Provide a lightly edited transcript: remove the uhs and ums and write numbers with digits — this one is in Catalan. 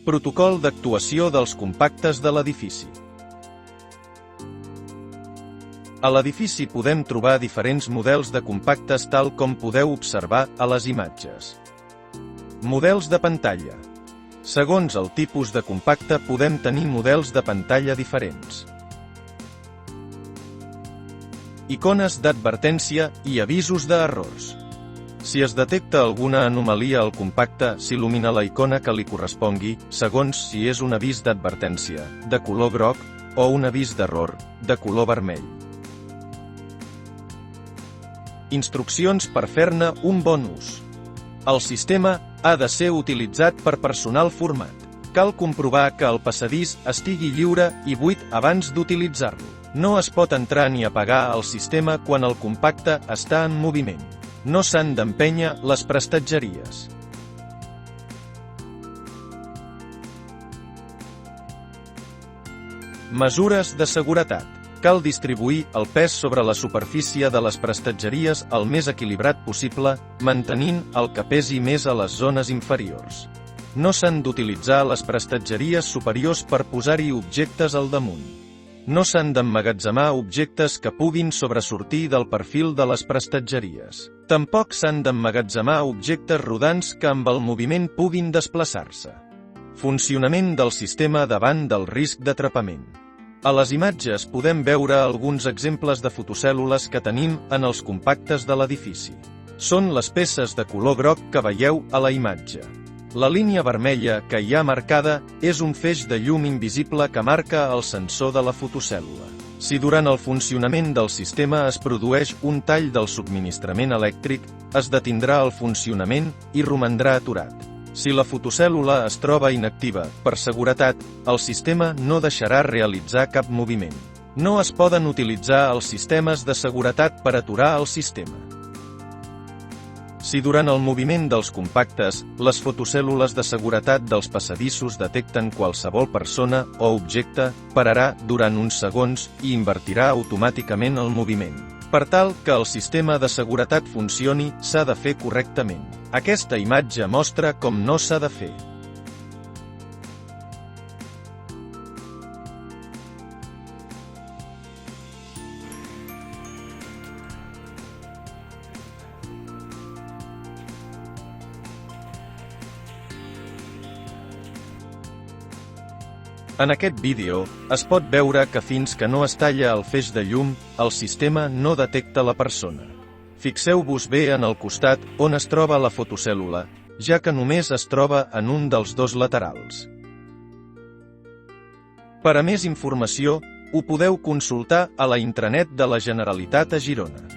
Protocol d'actuació dels compactes de l'edifici. A l'edifici podem trobar diferents models de compactes tal com podeu observar a les imatges. Models de pantalla. Segons el tipus de compacte podem tenir models de pantalla diferents. Icones d'advertència i avisos d'errors. Si es detecta alguna anomalia al compacte, s'il·lumina la icona que li correspongui, segons si és un avís d'advertència, de color groc, o un avís d'error, de color vermell. Instruccions per fer-ne un bon ús. El sistema ha de ser utilitzat per personal format. Cal comprovar que el passadís estigui lliure i buit abans d'utilitzar-lo. No es pot entrar ni apagar el sistema quan el compacte està en moviment. No s'han d'empènyer les prestatgeries. Mesures de seguretat. Cal distribuir el pes sobre la superfície de les prestatgeries el més equilibrat possible, mantenint el que pesi més a les zones inferiors. No s'han d'utilitzar les prestatgeries superiors per posar-hi objectes al damunt. No s'han d'emmagatzemar objectes que puguin sobresortir del perfil de les prestatgeries. Tampoc s'han d'emmagatzemar objectes rodants que amb el moviment puguin desplaçar-se. Funcionament del sistema davant del risc d'atrapament. A les imatges podem veure alguns exemples de fotocèl·lules que tenim en els compactes de l'edifici. Són les peces de color groc que veieu a la imatge. La línia vermella que hi ha marcada és un feix de llum invisible que marca el sensor de la fotocèl·lula. Si durant el funcionament del sistema es produeix un tall del subministrament elèctric, es detindrà el funcionament i romandrà aturat. Si la fotocèl·lula es troba inactiva, per seguretat, el sistema no deixarà realitzar cap moviment. No es poden utilitzar els sistemes de seguretat per aturar el sistema. Si durant el moviment dels compactes, les fotocèl·lules de seguretat dels passadissos detecten qualsevol persona o objecte, pararà durant uns segons i invertirà automàticament el moviment. Per tal que el sistema de seguretat funcioni, s'ha de fer correctament. Aquesta imatge mostra com no s'ha de fer. En aquest vídeo, es pot veure que fins que no es talla el feix de llum, el sistema no detecta la persona. Fixeu-vos bé en el costat on es troba la fotocèl·lula, ja que només es troba en un dels dos laterals. Per a més informació, ho podeu consultar a la intranet de la Generalitat a Girona.